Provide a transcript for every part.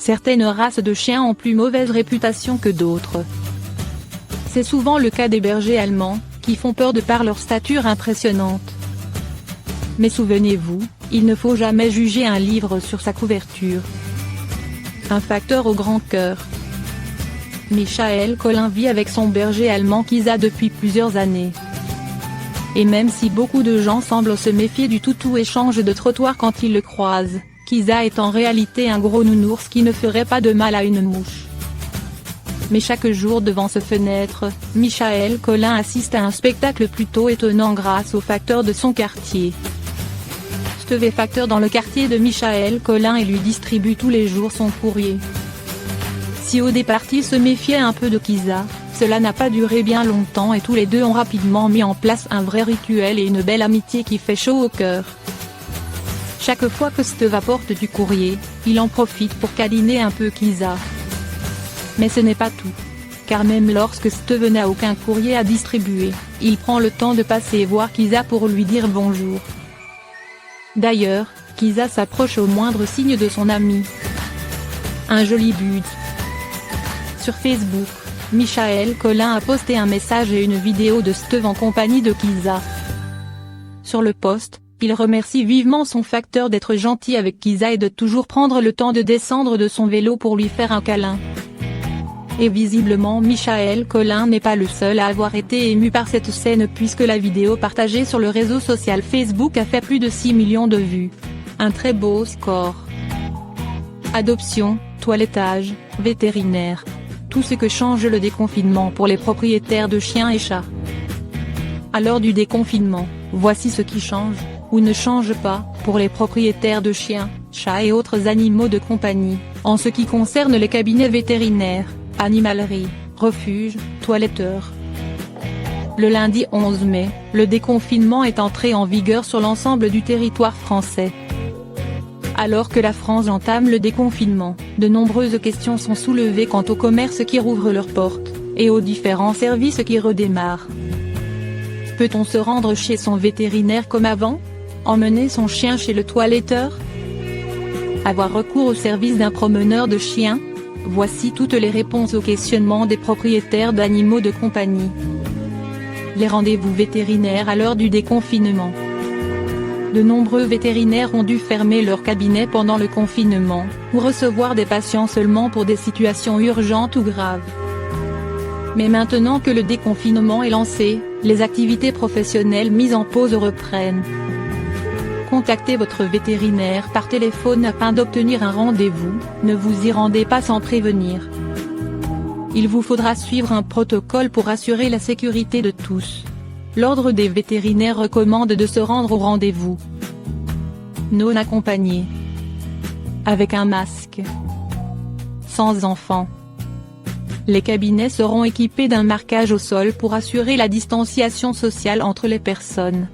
certaines races de chiens ont plus mauvaise réputation que d'autres. C'est souvent le cas des bergers allemands, qui font peur de par leur stature impressionnante. Mais souvenez-vous, il ne faut jamais juger un livre sur sa couverture. Un facteur au grand cœur. Michael Collin vit avec son berger allemand Kisa depuis plusieurs années. Et même si beaucoup de gens semblent se méfier du toutou et changent de trottoir quand ils le croisent, Kisa est en réalité un gros nounours qui ne ferait pas de mal à une mouche. Mais chaque jour devant sa fenêtre, Michael Collin assiste à un spectacle plutôt étonnant grâce au facteur de son quartier. Steve facteur dans le quartier de Michael Collin et lui distribue tous les jours son courrier. Si au départ il se méfiait un peu de Kisa, cela n'a pas duré bien longtemps et tous les deux ont rapidement mis en place un vrai rituel et une belle amitié qui fait chaud au cœur. Chaque fois que Steve apporte du courrier, il en profite pour câliner un peu Kisa. Mais ce n'est pas tout. Car même lorsque Steve n'a aucun courrier à distribuer, il prend le temps de passer voir Kisa pour lui dire bonjour. D'ailleurs, Kisa s'approche au moindre signe de son ami. Un joli but. Sur Facebook, Michael Collin a posté un message et une vidéo de Steve en compagnie de Kisa. Sur le post, il remercie vivement son facteur d'être gentil avec Kisa et de toujours prendre le temps de descendre de son vélo pour lui faire un câlin. Et visiblement Michael Collin n'est pas le seul à avoir été ému par cette scène puisque la vidéo partagée sur le réseau social Facebook a fait plus de 6 millions de vues. Un très beau score. Adoption, toilettage, vétérinaire. Tout ce que change le déconfinement pour les propriétaires de chiens et chats. À l'heure du déconfinement, voici ce qui change, ou ne change pas, pour les propriétaires de chiens, chats et autres animaux de compagnie, en ce qui concerne les cabinets vétérinaires, animaleries, refuges, toiletteurs. Le lundi 11 mai, le déconfinement est entré en vigueur sur l'ensemble du territoire français. Alors que la France entame le déconfinement, de nombreuses questions sont soulevées quant aux commerces qui rouvrent leurs portes, et aux différents services qui redémarrent. Peut-on se rendre chez son vétérinaire comme avant? Emmener son chien chez le toiletteur? Avoir recours au service d'un promeneur de chiens? Voici toutes les réponses aux questionnements des propriétaires d'animaux de compagnie. Les rendez-vous vétérinaires à l'heure du déconfinement. De nombreux vétérinaires ont dû fermer leur cabinet pendant le confinement, ou recevoir des patients seulement pour des situations urgentes ou graves. Mais maintenant que le déconfinement est lancé, les activités professionnelles mises en pause reprennent. Contactez votre vétérinaire par téléphone afin d'obtenir un rendez-vous, ne vous y rendez pas sans prévenir. Il vous faudra suivre un protocole pour assurer la sécurité de tous. L'ordre des vétérinaires recommande de se rendre au rendez-vous non accompagné, avec un masque, sans enfant. Les cabinets seront équipés d'un marquage au sol pour assurer la distanciation sociale entre les personnes.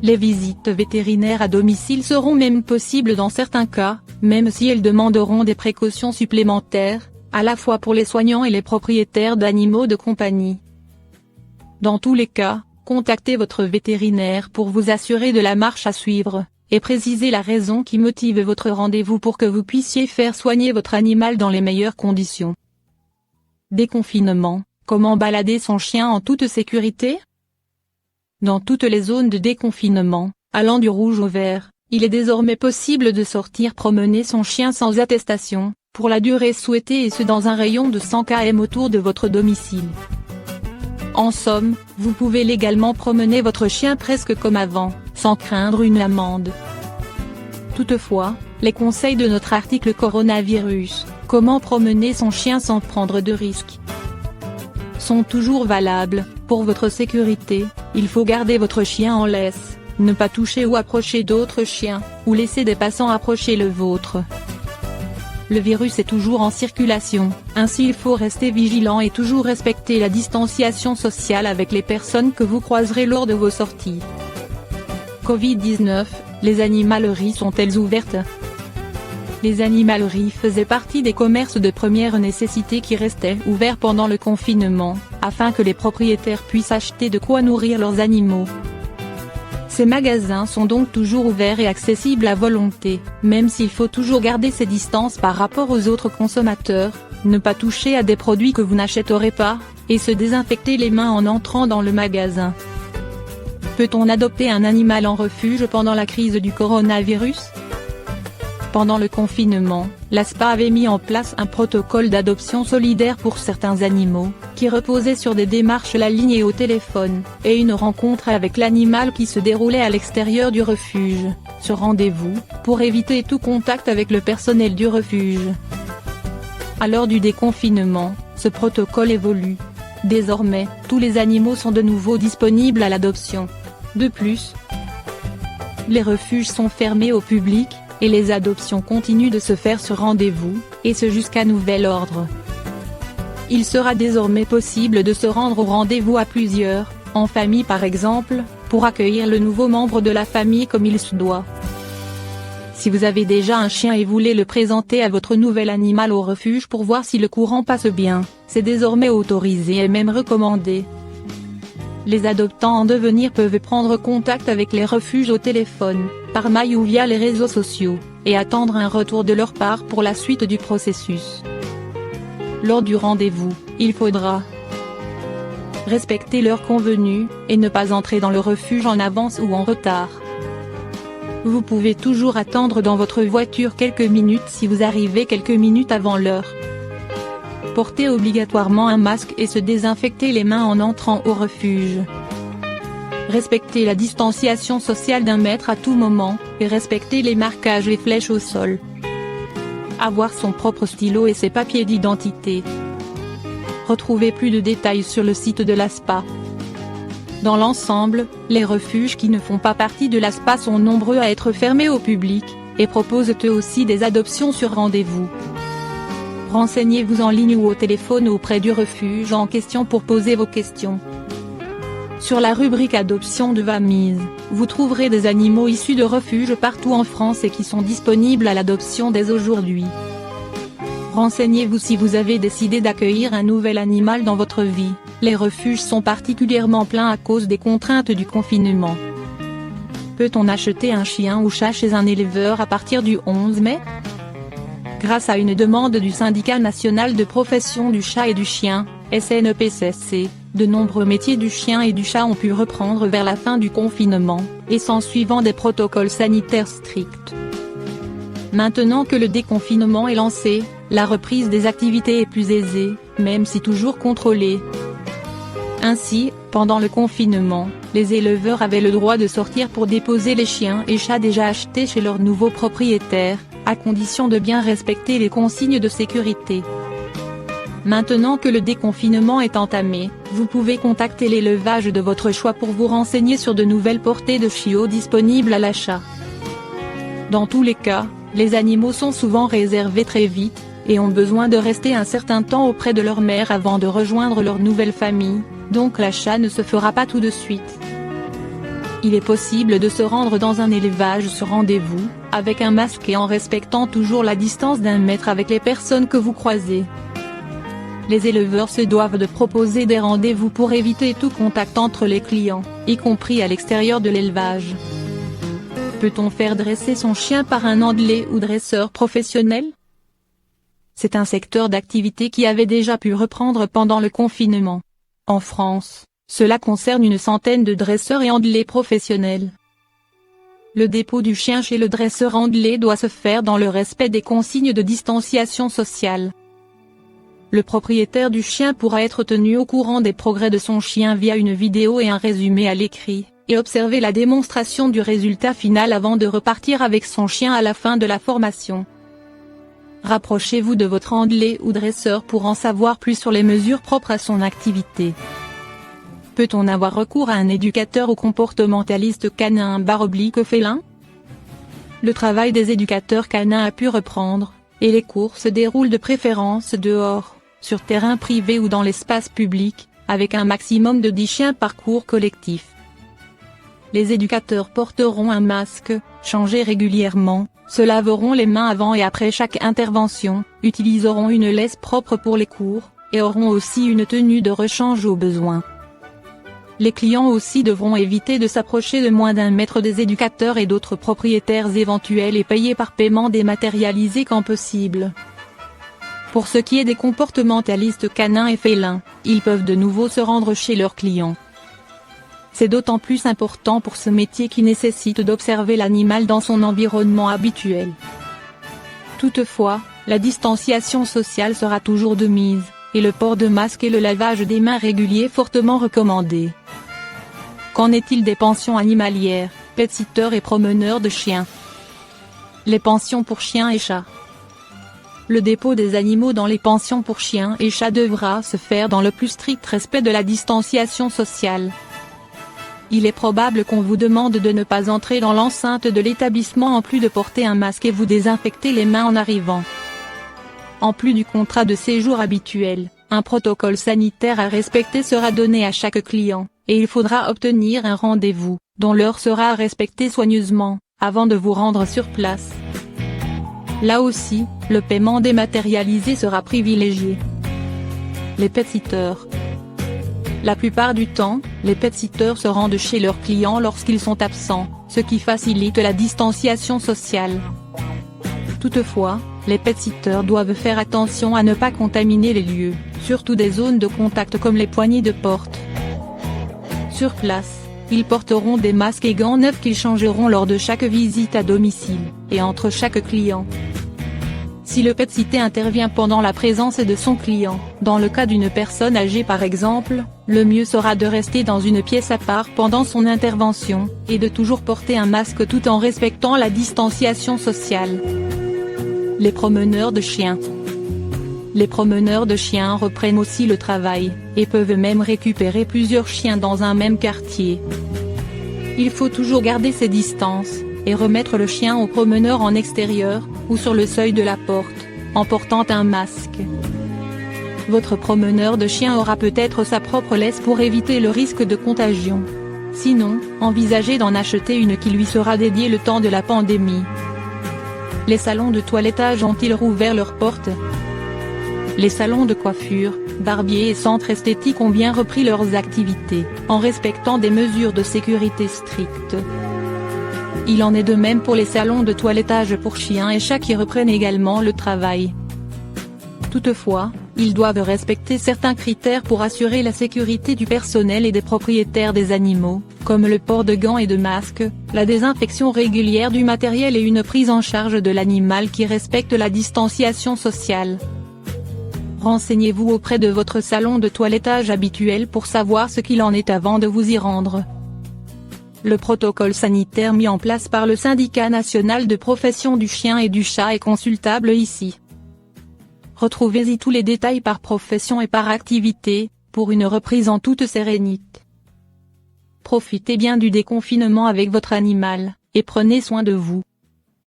Les visites vétérinaires à domicile seront même possibles dans certains cas, même si elles demanderont des précautions supplémentaires, à la fois pour les soignants et les propriétaires d'animaux de compagnie. Dans tous les cas, contactez votre vétérinaire pour vous assurer de la marche à suivre, et précisez la raison qui motive votre rendez-vous pour que vous puissiez faire soigner votre animal dans les meilleures conditions. Déconfinement, comment balader son chien en toute sécurité? Dans toutes les zones de déconfinement, allant du rouge au vert, il est désormais possible de sortir promener son chien sans attestation, pour la durée souhaitée et ce dans un rayon de 100 km autour de votre domicile. En somme, vous pouvez légalement promener votre chien presque comme avant, sans craindre une amende. Toutefois, les conseils de notre article coronavirus, comment promener son chien sans prendre de risques, sont toujours valables. Pour votre sécurité, il faut garder votre chien en laisse, ne pas toucher ou approcher d'autres chiens, ou laisser des passants approcher le vôtre. Le virus est toujours en circulation, ainsi il faut rester vigilant et toujours respecter la distanciation sociale avec les personnes que vous croiserez lors de vos sorties. Covid-19, les animaleries sont-elles ouvertes? Les animaleries faisaient partie des commerces de première nécessité qui restaient ouverts pendant le confinement, afin que les propriétaires puissent acheter de quoi nourrir leurs animaux. Ces magasins sont donc toujours ouverts et accessibles à volonté, même s'il faut toujours garder ses distances par rapport aux autres consommateurs, ne pas toucher à des produits que vous n'achèterez pas, et se désinfecter les mains en entrant dans le magasin. Peut-on adopter un animal en refuge pendant la crise du coronavirus ? Pendant le confinement, l'ASPA avait mis en place un protocole d'adoption solidaire pour certains animaux, qui reposait sur des démarches la ligne et au téléphone, et une rencontre avec l'animal qui se déroulait à l'extérieur du refuge, sur rendez-vous, pour éviter tout contact avec le personnel du refuge. À l'heure du déconfinement, ce protocole évolue. Désormais, tous les animaux sont de nouveau disponibles à l'adoption. De plus, les refuges sont fermés au public, et les adoptions continuent de se faire sur rendez-vous, et ce jusqu'à nouvel ordre. Il sera désormais possible de se rendre au rendez-vous à plusieurs, en famille par exemple, pour accueillir le nouveau membre de la famille comme il se doit. Si vous avez déjà un chien et voulez le présenter à votre nouvel animal au refuge pour voir si le courant passe bien, c'est désormais autorisé et même recommandé. Les adoptants en devenir peuvent prendre contact avec les refuges au téléphone, par mail ou via les réseaux sociaux, et attendre un retour de leur part pour la suite du processus. Lors du rendez-vous, il faudra respecter l'heure convenue, et ne pas entrer dans le refuge en avance ou en retard. Vous pouvez toujours attendre dans votre voiture quelques minutes si vous arrivez quelques minutes avant l'heure. Portez obligatoirement un masque et se désinfecter les mains en entrant au refuge. Respectez la distanciation sociale d'1 mètre à tout moment, et respectez les marquages et flèches au sol. Avoir son propre stylo et ses papiers d'identité. Retrouvez plus de détails sur le site de l'ASPA. Dans l'ensemble, les refuges qui ne font pas partie de l'ASPA sont nombreux à être fermés au public, et proposent eux aussi des adoptions sur rendez-vous. Renseignez-vous en ligne ou au téléphone auprès du refuge en question pour poser vos questions. Sur la rubrique Adoption de Vamise, vous trouverez des animaux issus de refuges partout en France et qui sont disponibles à l'adoption dès aujourd'hui. Renseignez-vous si vous avez décidé d'accueillir un nouvel animal dans votre vie, les refuges sont particulièrement pleins à cause des contraintes du confinement. Peut-on acheter un chien ou chat chez un éleveur à partir du 11 mai ? Grâce à une demande du Syndicat national de profession du chat et du chien, SNPCC, de nombreux métiers du chien et du chat ont pu reprendre vers la fin du confinement, et s'ensuivant des protocoles sanitaires stricts. Maintenant que le déconfinement est lancé, la reprise des activités est plus aisée, même si toujours contrôlée. Ainsi, pendant le confinement, les éleveurs avaient le droit de sortir pour déposer les chiens et chats déjà achetés chez leurs nouveaux propriétaires, à condition de bien respecter les consignes de sécurité. Maintenant que le déconfinement est entamé, vous pouvez contacter l'élevage de votre choix pour vous renseigner sur de nouvelles portées de chiots disponibles à l'achat. Dans tous les cas, les animaux sont souvent réservés très vite, et ont besoin de rester un certain temps auprès de leur mère avant de rejoindre leur nouvelle famille, donc l'achat ne se fera pas tout de suite. Il est possible de se rendre dans un élevage sur rendez-vous, avec un masque et en respectant toujours la distance d'1 mètre avec les personnes que vous croisez. Les éleveurs se doivent de proposer des rendez-vous pour éviter tout contact entre les clients, y compris à l'extérieur de l'élevage. Peut-on faire dresser son chien par un andelais ou dresseur professionnel ? C'est un secteur d'activité qui avait déjà pu reprendre pendant le confinement. En France, cela concerne une centaine de dresseurs et andelais professionnels. Le dépôt du chien chez le dresseur andelais doit se faire dans le respect des consignes de distanciation sociale. Le propriétaire du chien pourra être tenu au courant des progrès de son chien via une vidéo et un résumé à l'écrit, et observer la démonstration du résultat final avant de repartir avec son chien à la fin de la formation. Rapprochez-vous de votre andelais ou dresseur pour en savoir plus sur les mesures propres à son activité. Peut-on avoir recours à un éducateur ou comportementaliste canin/félin ? Le travail des éducateurs canins a pu reprendre, et les cours se déroulent de préférence dehors, sur terrain privé ou dans l'espace public, avec un maximum de 10 chiens par cours collectif. Les éducateurs porteront un masque, changé régulièrement, se laveront les mains avant et après chaque intervention, utiliseront une laisse propre pour les cours, et auront aussi une tenue de rechange au besoin. Les clients aussi devront éviter de s'approcher de moins d'1 mètre des éducateurs et d'autres propriétaires éventuels et payer par paiement dématérialisé quand possible. Pour ce qui est des comportementalistes canins et félins, ils peuvent de nouveau se rendre chez leurs clients. C'est d'autant plus important pour ce métier qui nécessite d'observer l'animal dans son environnement habituel. Toutefois, la distanciation sociale sera toujours de mise, et le port de masque et le lavage des mains régulier fortement recommandés. Qu'en est-il des pensions animalières, pet-sitters et promeneurs de chiens? Les pensions pour chiens et chats. Le dépôt des animaux dans les pensions pour chiens et chats devra se faire dans le plus strict respect de la distanciation sociale. Il est probable qu'on vous demande de ne pas entrer dans l'enceinte de l'établissement en plus de porter un masque et vous désinfecter les mains en arrivant. En plus du contrat de séjour habituel, un protocole sanitaire à respecter sera donné à chaque client, et il faudra obtenir un rendez-vous, dont l'heure sera respectée soigneusement, avant de vous rendre sur place. Là aussi, le paiement dématérialisé sera privilégié. Les pet-sitters. La plupart du temps, les pet-sitters se rendent chez leurs clients lorsqu'ils sont absents, ce qui facilite la distanciation sociale. Toutefois, les pet-sitters doivent faire attention à ne pas contaminer les lieux, surtout des zones de contact comme les poignées de porte. Sur place, ils porteront des masques et gants neufs qu'ils changeront lors de chaque visite à domicile, et entre chaque client. Si le pet-sitter intervient pendant la présence de son client, dans le cas d'une personne âgée par exemple, le mieux sera de rester dans une pièce à part pendant son intervention, et de toujours porter un masque tout en respectant la distanciation sociale. Les promeneurs de chiens. Les promeneurs de chiens reprennent aussi le travail, et peuvent même récupérer plusieurs chiens dans un même quartier. Il faut toujours garder ses distances, et remettre le chien au promeneur en extérieur, ou sur le seuil de la porte, en portant un masque. Votre promeneur de chien aura peut-être sa propre laisse pour éviter le risque de contagion. Sinon, envisagez d'en acheter une qui lui sera dédiée le temps de la pandémie. Les salons de toilettage ont-ils rouvert leurs portes? Les salons de coiffure, barbiers et centres esthétiques ont bien repris leurs activités, en respectant des mesures de sécurité strictes. Il en est de même pour les salons de toilettage pour chiens et chats qui reprennent également le travail. Toutefois, ils doivent respecter certains critères pour assurer la sécurité du personnel et des propriétaires des animaux, comme le port de gants et de masques, la désinfection régulière du matériel et une prise en charge de l'animal qui respecte la distanciation sociale. Renseignez-vous auprès de votre salon de toilettage habituel pour savoir ce qu'il en est avant de vous y rendre. Le protocole sanitaire mis en place par le Syndicat national de profession du chien et du chat est consultable ici. Retrouvez-y tous les détails par profession et par activité, pour une reprise en toute sérénité. Profitez bien du déconfinement avec votre animal, et prenez soin de vous.